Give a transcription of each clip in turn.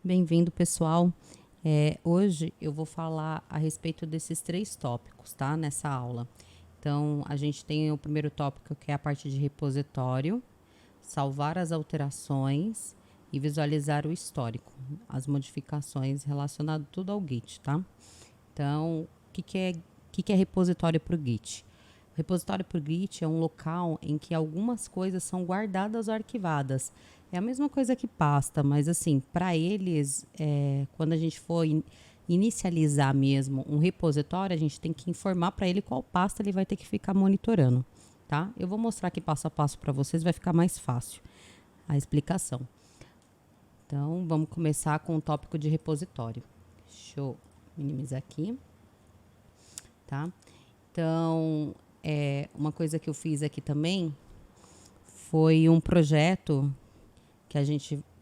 Bem-vindo, pessoal. Hoje eu vou falar a respeito desses 3 tópicos, tá? Nessa aula. Então, a gente tem o primeiro tópico, que é a parte de repositório, salvar as alterações e visualizar o histórico, as modificações relacionadas tudo ao Git, tá? Então, o que é repositório para o Git? O repositório para o Git é um local em que algumas coisas são guardadas ou arquivadas. É a mesma coisa que pasta, mas assim, para eles, quando a gente for inicializar mesmo um repositório, a gente tem que informar para ele qual pasta ele vai ter que ficar monitorando, tá? Eu vou mostrar aqui passo a passo para vocês, vai ficar mais fácil a explicação. Então, vamos começar com o tópico de repositório. Deixa eu minimizar aqui, tá? Então, uma coisa que eu fiz aqui também foi um projeto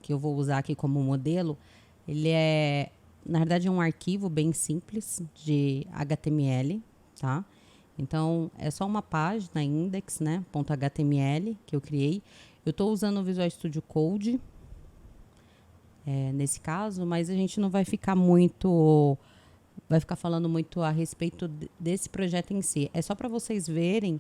que eu vou usar aqui como modelo. Ele é, na verdade, um arquivo bem simples de HTML, tá? Então, é só uma página index, né, .html que eu criei. Eu estou usando o Visual Studio Code, nesse caso, mas a gente não vai ficar falando muito a respeito desse projeto em si. É só para vocês verem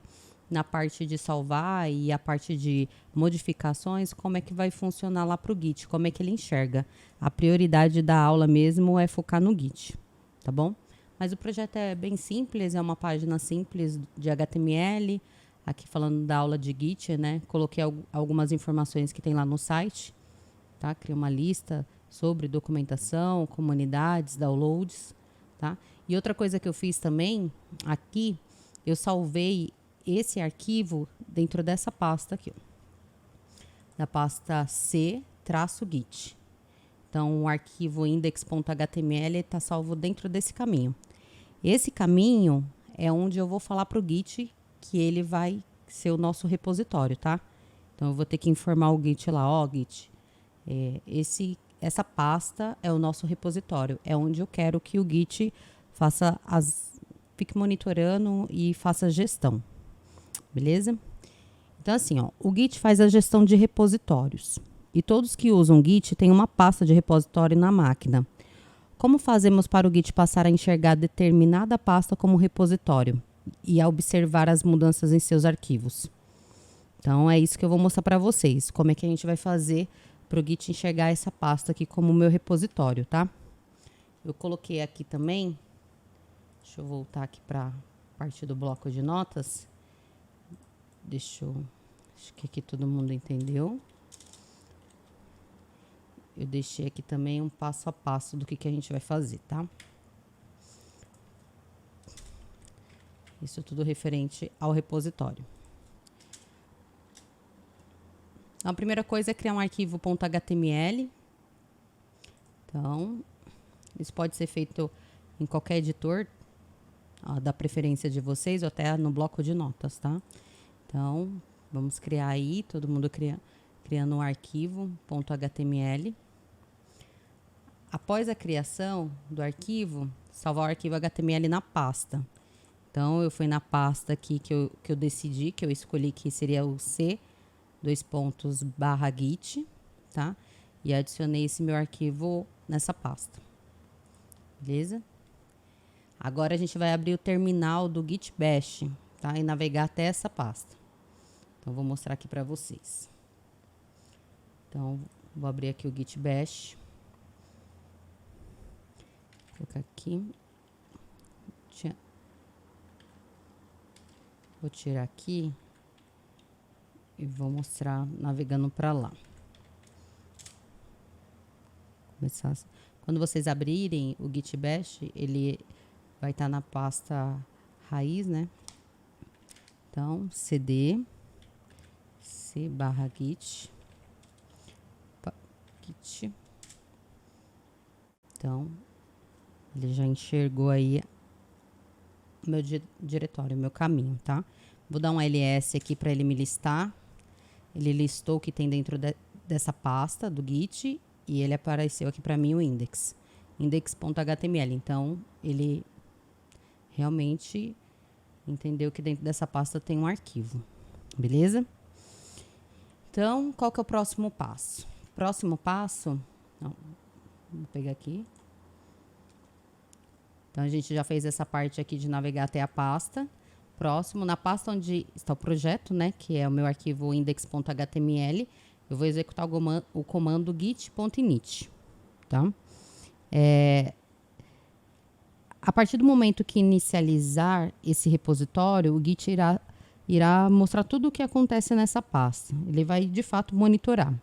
na parte de salvar e a parte de modificações, como é que vai funcionar lá para o Git, como é que ele enxerga. A prioridade da aula mesmo é focar no Git, tá bom? Mas o projeto é bem simples, é uma página simples de HTML, aqui falando da aula de Git, né? Coloquei algumas informações que tem lá no site, tá? Criei uma lista sobre documentação, comunidades, downloads, tá? E outra coisa que eu fiz também, aqui, eu salvei esse arquivo dentro dessa pasta aqui, ó, da pasta C-Git. Então, o arquivo index.html está salvo dentro desse caminho. Esse caminho é onde eu vou falar para o Git que ele vai ser o nosso repositório, tá? Então, eu vou ter que informar o Git lá, ó, Git, essa pasta é o nosso repositório, é onde eu quero que o Git fique monitorando e faça gestão. Beleza? Então, assim, ó, o Git faz a gestão de repositórios. E todos que usam Git têm uma pasta de repositório na máquina. Como fazemos para o Git passar a enxergar determinada pasta como repositório e a observar as mudanças em seus arquivos? Então, é isso que eu vou mostrar para vocês. Como é que a gente vai fazer para o Git enxergar essa pasta aqui como meu repositório, tá? Eu coloquei aqui também. Deixa eu voltar aqui para a parte do bloco de notas. Acho que aqui todo mundo entendeu. Eu deixei aqui também um passo a passo do que a gente vai fazer, tá? Isso tudo referente ao repositório. A primeira coisa é criar um arquivo .html. Então, isso pode ser feito em qualquer editor, da preferência de vocês, ou até no bloco de notas, tá? Então, vamos criar aí, todo mundo criando um arquivo .html. Após a criação do arquivo, salvar o arquivo HTML na pasta. Então, eu fui na pasta aqui que eu decidi, que eu escolhi que seria o C:/Git, tá? E adicionei esse meu arquivo nessa pasta. Beleza? Agora, a gente vai abrir o terminal do Git Bash, tá? E navegar até essa pasta. Então, vou mostrar aqui para vocês. Então, vou abrir aqui o Git Bash. Vou colocar aqui. Vou tirar aqui e vou mostrar navegando para lá. Começar. Quando vocês abrirem o Git Bash, ele vai estar na pasta raiz, né? Então, cd C/Git. Git. Então, ele já enxergou aí o meu diretório, o meu caminho, tá? Vou dar um ls aqui para ele me listar. Ele listou o que tem dentro dessa pasta do Git e ele apareceu aqui para mim o index.html. Então, ele realmente entendeu que dentro dessa pasta tem um arquivo. Beleza? Então, qual que é o próximo passo? Próximo passo, Vou pegar aqui. Então, a gente já fez essa parte aqui de navegar até a pasta. Próximo, na pasta onde está o projeto, né, que é o meu arquivo index.html, eu vou executar o comando git.init, tá? A partir do momento que inicializar esse repositório, o Git irá mostrar tudo o que acontece nessa pasta. Ele vai, de fato, monitorar.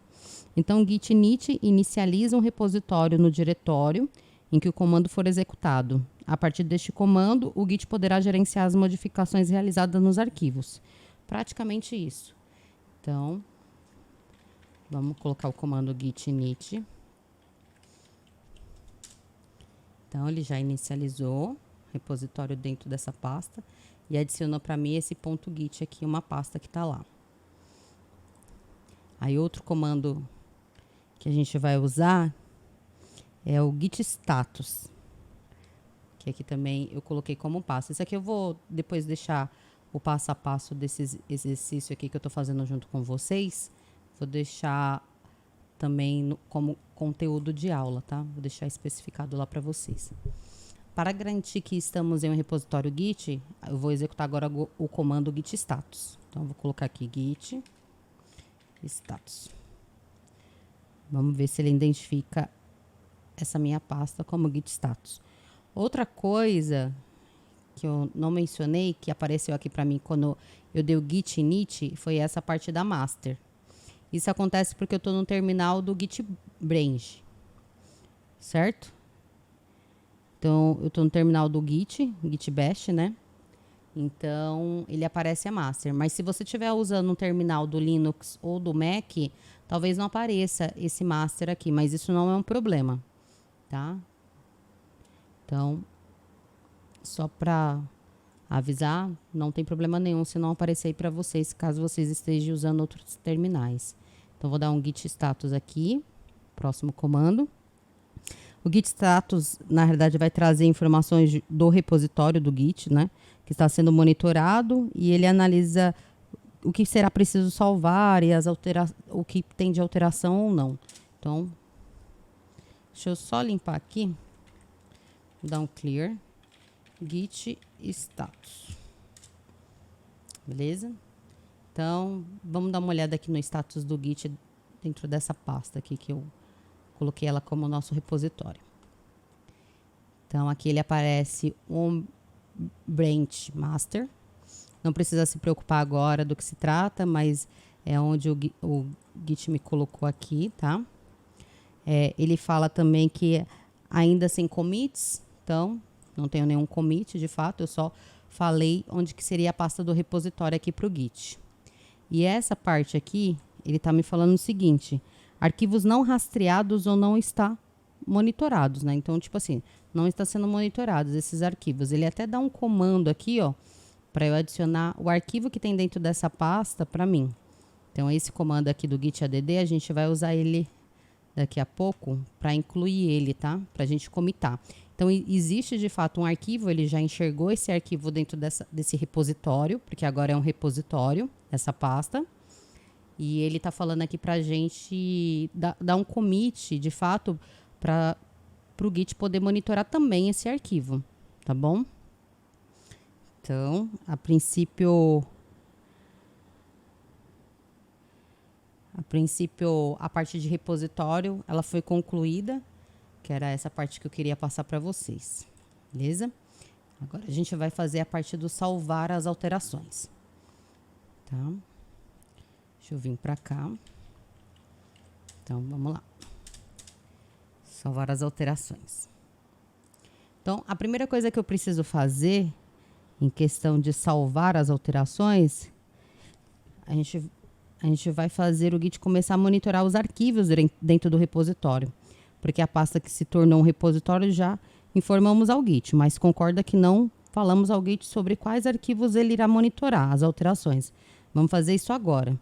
Então, o git init inicializa um repositório no diretório em que o comando for executado. A partir deste comando, o Git poderá gerenciar as modificações realizadas nos arquivos. Praticamente isso. Então, vamos colocar o comando git init. Então, ele já inicializou o repositório dentro dessa pasta e adicionou para mim esse ponto .git aqui, uma pasta que está lá. Aí, outro comando que a gente vai usar é o git status, que aqui também eu coloquei como passo. Isso aqui eu vou depois deixar o passo a passo desse exercício aqui que eu estou fazendo junto com vocês. Vou deixar também como conteúdo de aula, tá? Vou deixar especificado lá para vocês. Para garantir que estamos em um repositório Git, eu vou executar agora o comando git status. Então, eu vou colocar aqui git status. Vamos ver se ele identifica essa minha pasta como git status. Outra coisa que eu não mencionei, que apareceu aqui para mim quando eu dei o git init, foi essa parte da master. Isso acontece porque eu estou no terminal do Git Branch, certo? Então, eu estou no terminal do Git Bash, né? Então, ele aparece a master. Mas se você estiver usando um terminal do Linux ou do Mac, talvez não apareça esse master aqui, mas isso não é um problema, tá? Então, só para avisar, não tem problema nenhum se não aparecer aí para vocês, caso vocês estejam usando outros terminais. Então, vou dar um git status aqui, próximo comando. O git status, na realidade, vai trazer informações do repositório do Git, né? Que está sendo monitorado e ele analisa o que será preciso salvar e o que tem de alteração ou não. Então, deixa eu só limpar aqui. Vou dar um clear. Git status. Beleza? Então, vamos dar uma olhada aqui no status do Git dentro dessa pasta aqui que eu coloquei ela como nosso repositório. Então, aqui ele aparece um branch master. Não precisa se preocupar agora do que se trata, mas é onde o Git me colocou aqui, tá? Ele fala também que ainda sem commits, então não tenho nenhum commit de fato, eu só falei onde que seria a pasta do repositório aqui para o Git. E essa parte aqui, ele está me falando o seguinte: arquivos não rastreados ou não está monitorados, né? Então, tipo assim, não está sendo monitorados esses arquivos. Ele até dá um comando aqui, ó, para eu adicionar o arquivo que tem dentro dessa pasta para mim. Então, esse comando aqui do git add, a gente vai usar ele daqui a pouco para incluir ele, tá? Para a gente comitar. Então, existe de fato um arquivo, ele já enxergou esse arquivo dentro desse repositório, porque agora é um repositório, essa pasta. E ele está falando aqui para a gente dar um commit, de fato, para o Git poder monitorar também esse arquivo, tá bom? Então, a princípio, a parte de repositório, ela foi concluída, que era essa parte que eu queria passar para vocês, beleza? Agora a gente vai fazer a parte do salvar as alterações, tá? Deixa eu vir para cá. Então, vamos lá. Salvar as alterações. Então, a primeira coisa que eu preciso fazer, em questão de salvar as alterações, a gente vai fazer o Git começar a monitorar os arquivos dentro do repositório. Porque a pasta que se tornou um repositório já informamos ao Git, mas concorda que não falamos ao Git sobre quais arquivos ele irá monitorar, as alterações. Vamos fazer isso agora.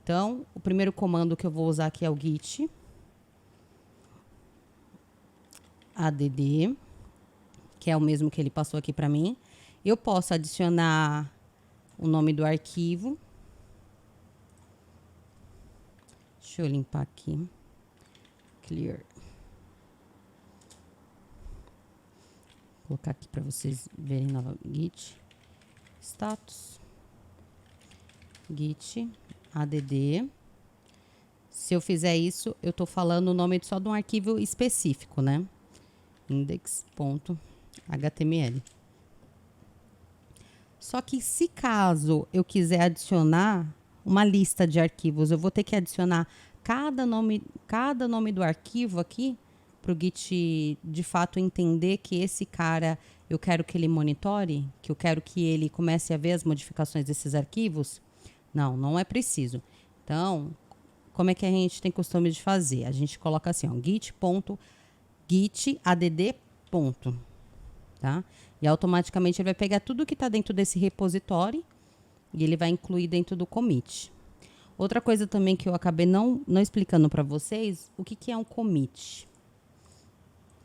Então, o primeiro comando que eu vou usar aqui é o git add, que é o mesmo que ele passou aqui para mim. Eu posso adicionar o nome do arquivo. Deixa eu limpar aqui. Clear. colocar aqui para vocês verem nova git status, git add. Se eu fizer isso, eu tô falando o nome só de um arquivo específico, né? Index.html. Só que se caso eu quiser adicionar uma lista de arquivos, eu vou ter que adicionar cada nome do arquivo aqui para o Git de fato entender que esse cara eu quero que ele monitore, que eu quero que ele comece a ver as modificações desses arquivos. Não é preciso. Então, como é que a gente tem costume de fazer? A gente coloca assim, ó, git.gitadd. Tá? E automaticamente ele vai pegar tudo que está dentro desse repositório e ele vai incluir dentro do commit. Outra coisa também que eu acabei não explicando para vocês, o que é um commit?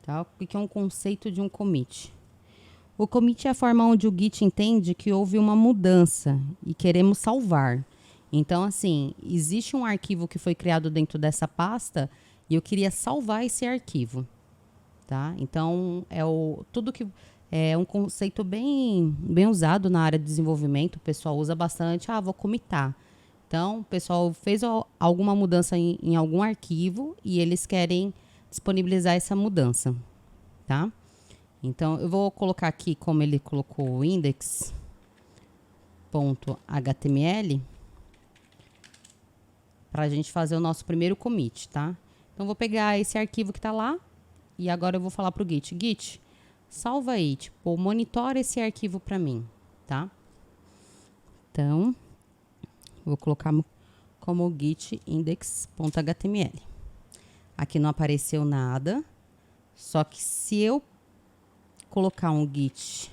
Tá? O que é um conceito de um commit? O commit é a forma onde o Git entende que houve uma mudança e queremos salvar. Então, assim, existe um arquivo que foi criado dentro dessa pasta e eu queria salvar esse arquivo. Tá? Então, tudo que é um conceito bem usado na área de desenvolvimento. O pessoal usa bastante. Vou commitar. Então, o pessoal fez alguma mudança em algum arquivo e eles querem disponibilizar essa mudança. Tá? Então, eu vou colocar aqui como ele colocou o index.html para a gente fazer o nosso primeiro commit, tá? Então, vou pegar esse arquivo que está lá e agora eu vou falar para o Git, salva aí, tipo, monitora esse arquivo para mim, tá? Então, vou colocar como git index.html. Aqui não apareceu nada, só que se eu colocar um git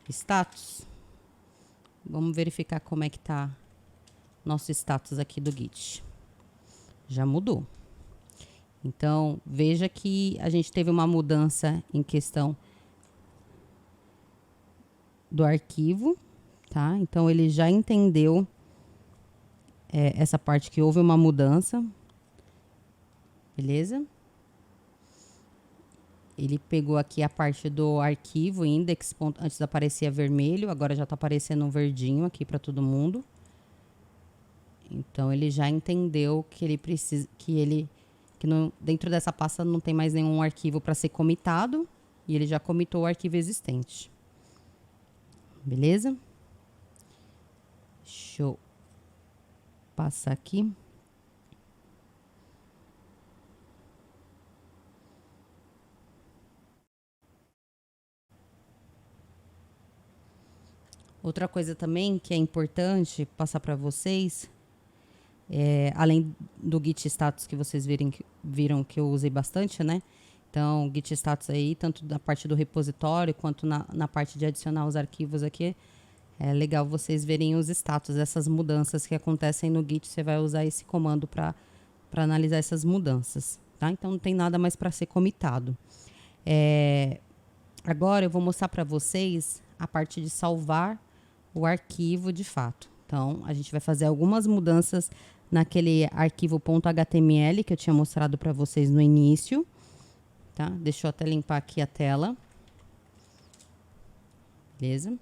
status, vamos verificar como é que tá nosso status aqui do git. Já mudou. Então, veja que a gente teve uma mudança em questão do arquivo, tá? Então, ele já entendeu essa parte que houve uma mudança. Beleza? Ele pegou aqui a parte do arquivo index. Antes aparecia vermelho, agora já está aparecendo um verdinho aqui para todo mundo. Então, ele já entendeu que ele precisa, dentro dessa pasta não tem mais nenhum arquivo para ser comitado e ele já comitou o arquivo existente. Beleza? Deixa eu passar aqui. Outra coisa também que é importante passar para vocês, além do Git Status que vocês viram que eu usei bastante, né? Então, Git Status aí, tanto na parte do repositório quanto na parte de adicionar os arquivos aqui, é legal vocês verem os status, essas mudanças que acontecem no Git. Você vai usar esse comando para analisar essas mudanças, tá? Então, não tem nada mais para ser comitado. Agora, eu vou mostrar para vocês a parte de salvar o arquivo de fato. Então, a gente vai fazer algumas mudanças naquele arquivo .html que eu tinha mostrado para vocês no início, tá? Deixa eu até limpar aqui a tela. Beleza?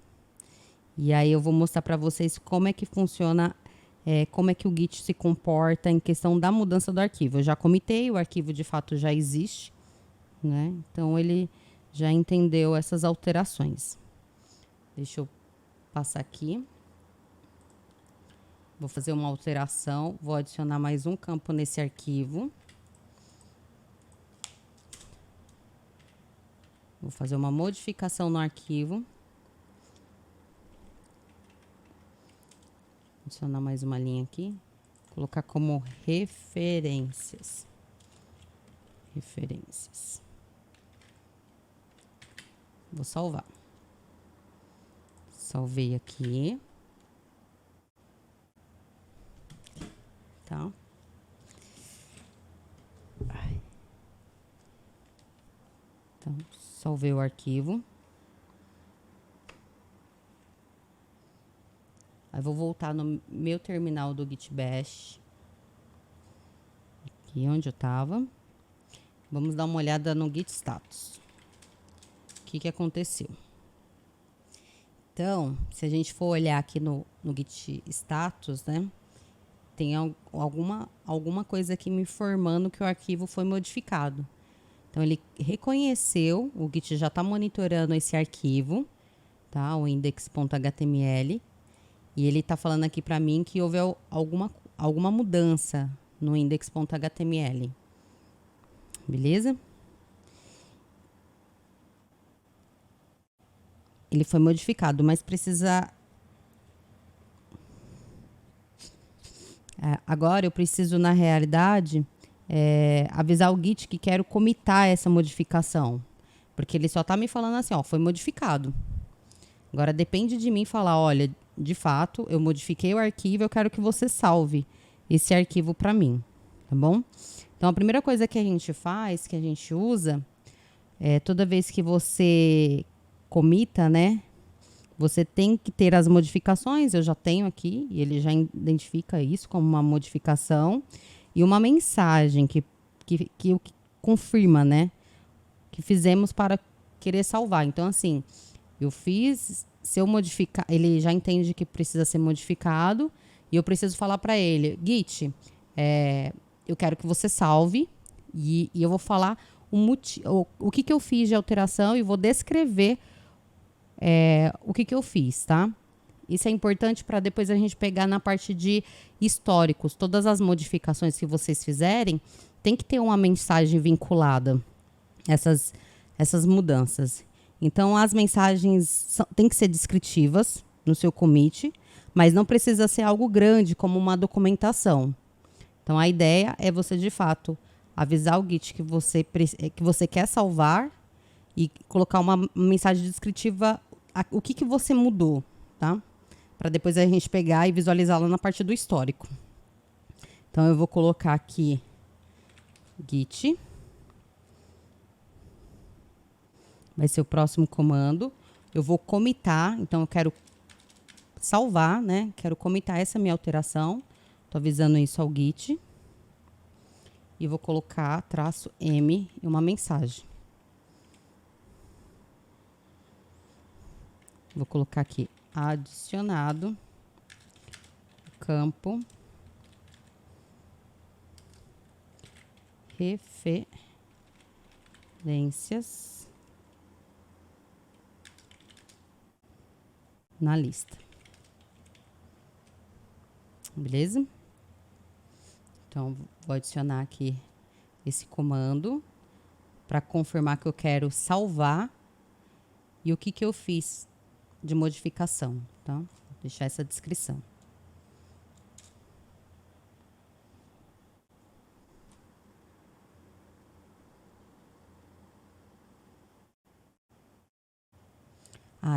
E aí eu vou mostrar para vocês como é que funciona, como é que o Git se comporta em questão da mudança do arquivo. Eu já comitei, o arquivo de fato já existe, né? Então, ele já entendeu essas alterações. Deixa eu passar aqui. Vou fazer uma alteração, vou adicionar mais um campo nesse arquivo. Vou fazer uma modificação no arquivo. Adicionar mais uma linha aqui. Colocar como referências. Referências. Vou salvar. Salvei aqui. Tá? Então, salvei o arquivo. Aí vou voltar no meu terminal do Git Bash. Aqui onde eu tava. Vamos dar uma olhada no Git Status. que aconteceu? Então, se a gente for olhar aqui no Git status, né? Tem alguma coisa aqui me informando que o arquivo foi modificado. Então, ele reconheceu, o Git já está monitorando esse arquivo, tá? O index.html. E ele está falando aqui para mim que houve alguma mudança no index.html. Beleza? Ele foi modificado, mas precisa... agora eu preciso, na realidade, avisar o Git que quero commitar essa modificação. Porque ele só está me falando assim, ó, foi modificado. Agora depende de mim falar, olha, de fato, eu modifiquei o arquivo, eu quero que você salve esse arquivo para mim, tá bom? Então, a primeira coisa que a gente faz, que a gente usa, toda vez que você comita, né? Você tem que ter as modificações, eu já tenho aqui, e ele já identifica isso como uma modificação, e uma mensagem que confirma, né? Que fizemos para querer salvar. Então, assim, eu fiz, se eu modificar, ele já entende que precisa ser modificado, e eu preciso falar para ele, Git, eu quero que você salve, e eu vou falar o que eu fiz de alteração, e vou descrever o que eu fiz, tá? Isso é importante para depois a gente pegar na parte de históricos. Todas as modificações que vocês fizerem, tem que ter uma mensagem vinculada a essas mudanças. Então, as mensagens têm que ser descritivas no seu commit, mas não precisa ser algo grande, como uma documentação. Então, a ideia é você, de fato, avisar o Git que você quer salvar e colocar uma mensagem descritiva, o que você mudou, tá? Para depois a gente pegar e visualizá-la na parte do histórico. Então, eu vou colocar aqui Git. Vai ser o próximo comando. Eu vou commitar, então eu quero salvar, né? Quero commitar essa minha alteração. Tô avisando isso ao Git. E vou colocar -m e uma mensagem. Vou colocar aqui adicionado campo referências na lista. Beleza? Então, vou adicionar aqui esse comando para confirmar que eu quero salvar e o que eu fiz de modificação, tá? Vou deixar essa descrição.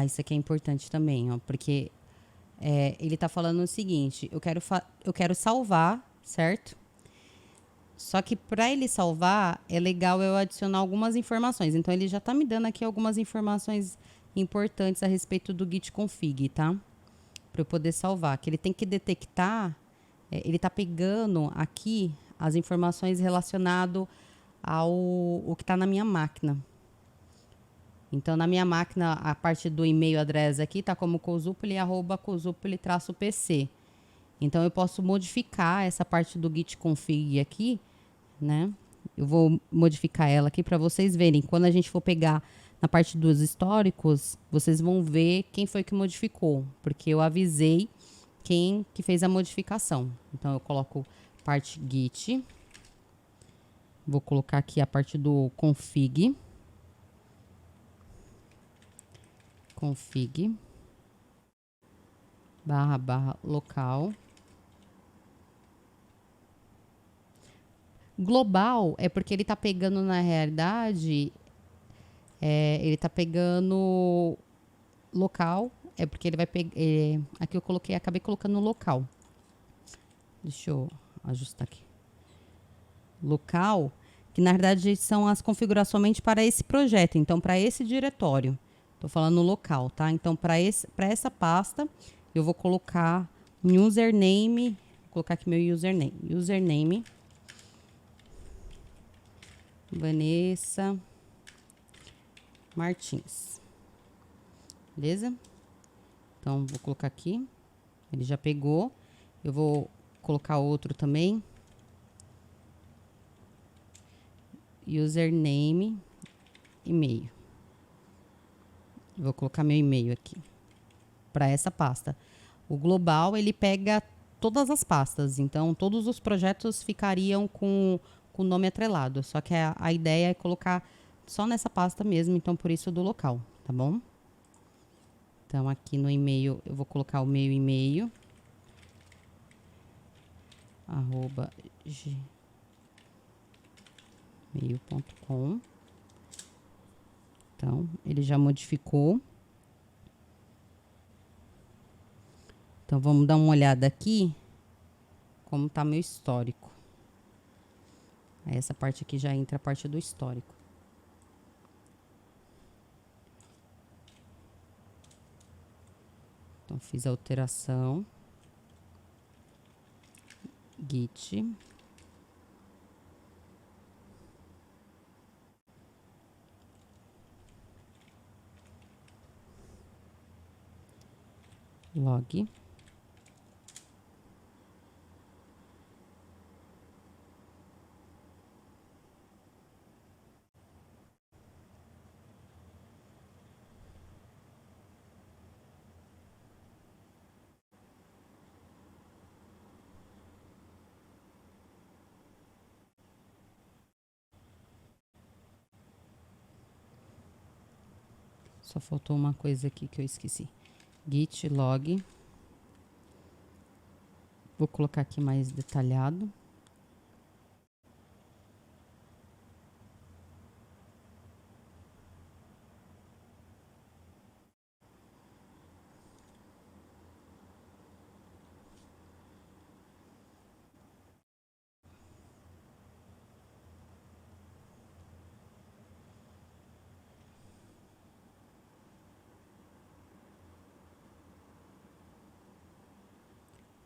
Isso aqui é importante também, ó, porque ele está falando o seguinte, eu quero salvar, certo? Só que para ele salvar, é legal eu adicionar algumas informações. Então, ele já está me dando aqui algumas informações importantes a respeito do git config, tá? Para eu poder salvar. Que ele tem que detectar, ele está pegando aqui as informações relacionadas ao que está na minha máquina. Então, na minha máquina, a parte do e-mail address aqui está como cozupli@cozupli-pc. Então, eu posso modificar essa parte do git config aqui, né? Eu vou modificar ela aqui para vocês verem. Quando a gente for pegar na parte dos históricos, vocês vão ver quem foi que modificou, porque eu avisei quem que fez a modificação. Então, eu coloco parte git. Vou colocar aqui a parte do config. Config // local. Global é porque ele está pegando, na realidade, ele está pegando local, é porque ele vai pegar, aqui eu acabei colocando no local. Deixa eu ajustar aqui. Local, que na verdade são as configurações somente para esse projeto, então para esse diretório. Estou falando no local, tá? Então, para essa pasta, eu vou colocar um username. Vou colocar aqui meu username. Username. Vanessa Martins. Beleza? Então, vou colocar aqui. Ele já pegou. Eu vou colocar outro também. Username, e-mail. Vou colocar meu e-mail aqui. Para essa pasta. O global, ele pega todas as pastas. Então, todos os projetos ficariam com o nome atrelado. Só que a ideia é colocar só nessa pasta mesmo. Então, por isso do local, tá bom? Então, aqui no e-mail, eu vou colocar o meu e-mail. @gmail.com. Então, ele já modificou. Então, vamos dar uma olhada aqui como tá meu histórico. Aí, essa parte aqui já entra a parte do histórico. Então, fiz a alteração. Git. Log. Só faltou uma coisa aqui que eu esqueci. Git log. Vou colocar aqui mais detalhado.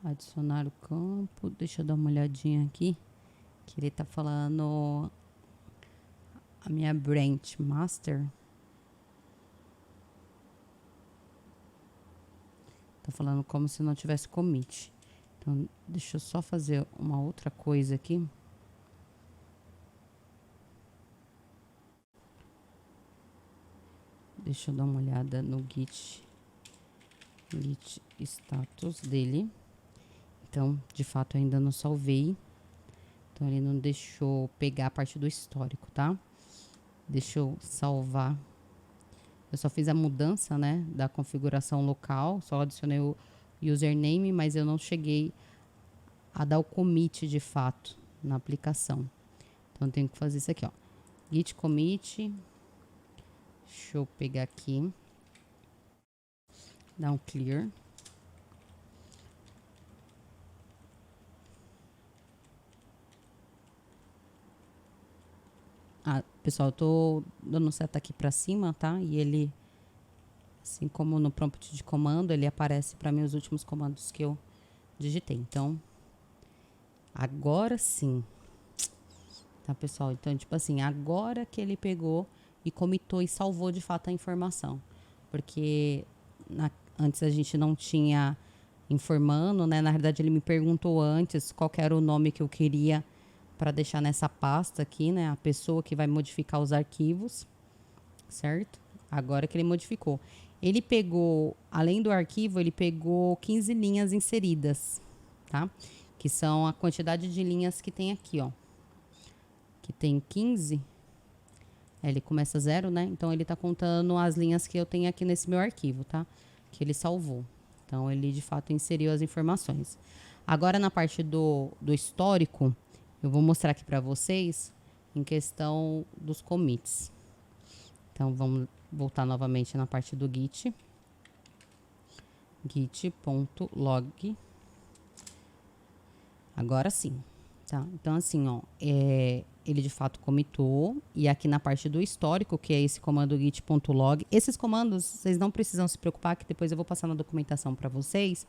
Adicionar o campo. Deixa eu dar uma olhadinha aqui. Que ele tá falando a minha branch master. Tá falando como se não tivesse commit. Então, deixa eu só fazer uma outra coisa aqui. Deixa eu dar uma olhada no Git status dele. Então, de fato, eu ainda não salvei. Então, ele não deixou pegar a parte do histórico, tá? Deixa eu salvar. Eu só fiz a mudança, né, da configuração local. Só adicionei o username, mas eu não cheguei a dar o commit de fato na aplicação. Então, eu tenho que fazer isso aqui, ó. Git commit. Deixa eu pegar aqui. Dar um clear. Pessoal, eu tô dando seta aqui pra cima, tá? E ele, assim como no prompt de comando, ele aparece pra mim os últimos comandos que eu digitei. Então, agora sim. Tá, pessoal? Então, tipo assim, agora que ele pegou e comitou e salvou de fato a informação. Porque antes a gente não tinha informando, né? Na verdade, ele me perguntou antes qual que era o nome que eu queria para deixar nessa pasta aqui, né? A pessoa que vai modificar os arquivos, certo? Agora que ele modificou. Ele pegou, além do arquivo, ele pegou 15 linhas inseridas, tá? Que são a quantidade de linhas que tem aqui, ó. Que tem 15. Ele começa 0, né? Então, ele tá contando as linhas que eu tenho aqui nesse meu arquivo, tá? Que ele salvou. Então, ele, de fato, inseriu as informações. Agora, na parte do histórico, eu vou mostrar aqui para vocês em questão dos commits. Então, vamos voltar novamente na parte do Git. Git.log. Agora sim, tá? Então, assim, ó, ele de fato commitou. E aqui na parte do histórico, que é esse comando git.log. Esses comandos, vocês não precisam se preocupar, que depois eu vou passar na documentação para vocês.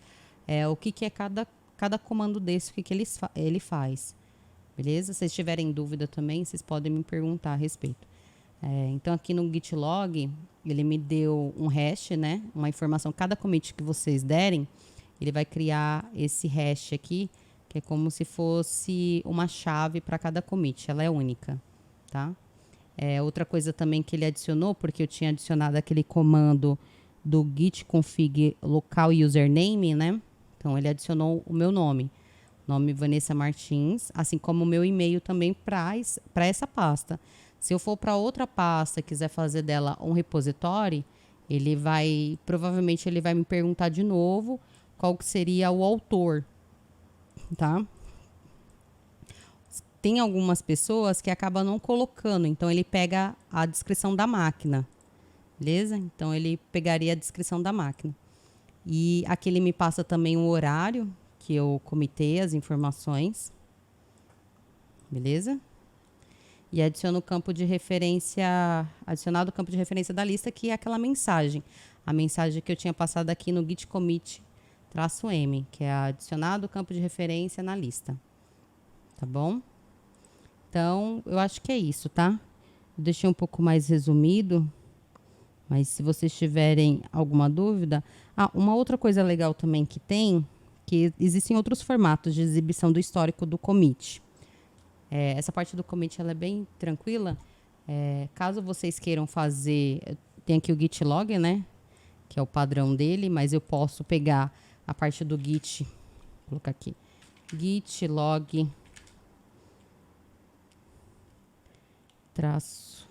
O que é cada comando desse, o que ele faz. Beleza? Se vocês tiverem dúvida também, vocês podem me perguntar a respeito. Então, aqui no Git log, ele me deu um hash, né? Uma informação, cada commit que vocês derem, ele vai criar esse hash aqui, que é como se fosse uma chave para cada commit. Ela é única, tá? Outra coisa também que ele adicionou, porque eu tinha adicionado aquele comando do git config local username, né? Então, ele adicionou o meu nome Vanessa Martins, assim como o meu e-mail também para essa pasta. Se eu for para outra pasta e quiser fazer dela um repositório, provavelmente ele vai me perguntar de novo qual que seria o autor, tá? Tem algumas pessoas que acabam não colocando, então ele pega a descrição da máquina, beleza? Então ele pegaria a descrição da máquina. E aqui ele me passa também o horário que eu comitei as informações, beleza? E adiciono o campo de referência, adicionado o campo de referência da lista, que é aquela mensagem. A mensagem que eu tinha passado aqui no git commit -m, que é adicionado o campo de referência na lista. Tá bom? Então, eu acho que é isso, tá? Eu deixei um pouco mais resumido, mas se vocês tiverem alguma dúvida... uma outra coisa legal também que existem outros formatos de exibição do histórico do commit. Essa parte do commit ela é bem tranquila. Caso vocês queiram fazer... Tem aqui o git log, né? Que é o padrão dele, mas eu posso pegar a parte do git... Vou colocar aqui. Git log... traço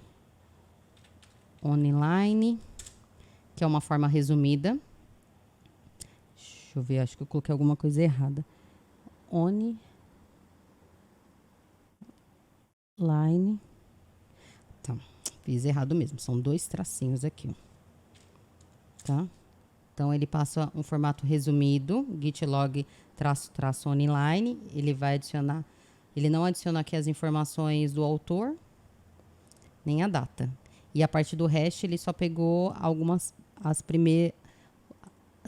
online, que é uma forma resumida. Deixa eu ver, acho que eu coloquei alguma coisa errada. Online. Tá, fiz errado mesmo, são 2 tracinhos aqui, tá? Então, ele passa um formato resumido, git log traço online, ele vai adicionar, ele não adiciona aqui as informações do autor, nem a data. E a parte do hash, ele só pegou as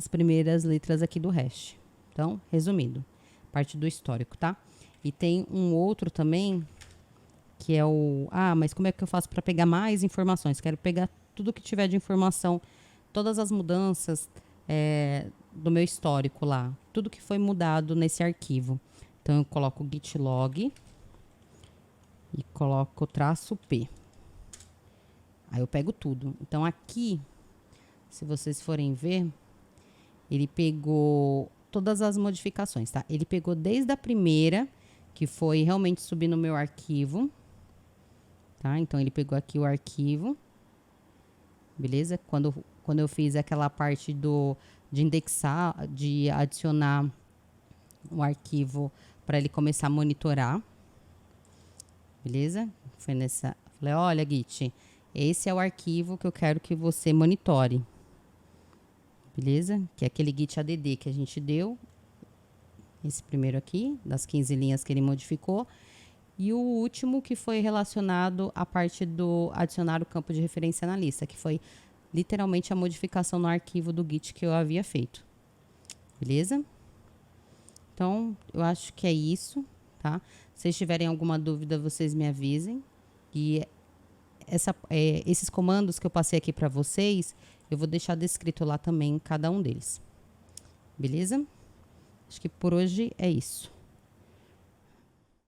primeiras letras aqui do hash. Então, resumido, parte do histórico, tá? E tem um outro também, que é mas como é que eu faço para pegar mais informações? Quero pegar tudo que tiver de informação, todas as mudanças do meu histórico lá, tudo que foi mudado nesse arquivo. Então, eu coloco git log e coloco -p. Aí eu pego tudo. Então, aqui, se vocês forem ver, ele pegou todas as modificações, tá? Ele pegou desde a primeira, que foi realmente subir no meu arquivo, tá? Então, ele pegou aqui o arquivo, beleza? Quando eu fiz aquela parte de indexar, de adicionar o arquivo para ele começar a monitorar, beleza? Foi nessa... Falei, olha, Git, esse é o arquivo que eu quero que você monitore. Beleza? Que é aquele git add que a gente deu. Esse primeiro aqui, das 15 linhas que ele modificou. E o último que foi relacionado à parte do adicionar o campo de referência na lista, que foi literalmente a modificação no arquivo do git que eu havia feito. Beleza? Então, eu acho que é isso, tá? Se vocês tiverem alguma dúvida, vocês me avisem. E esses comandos que eu passei aqui para vocês, eu vou deixar descrito lá também cada um deles. Beleza? Acho que por hoje é isso.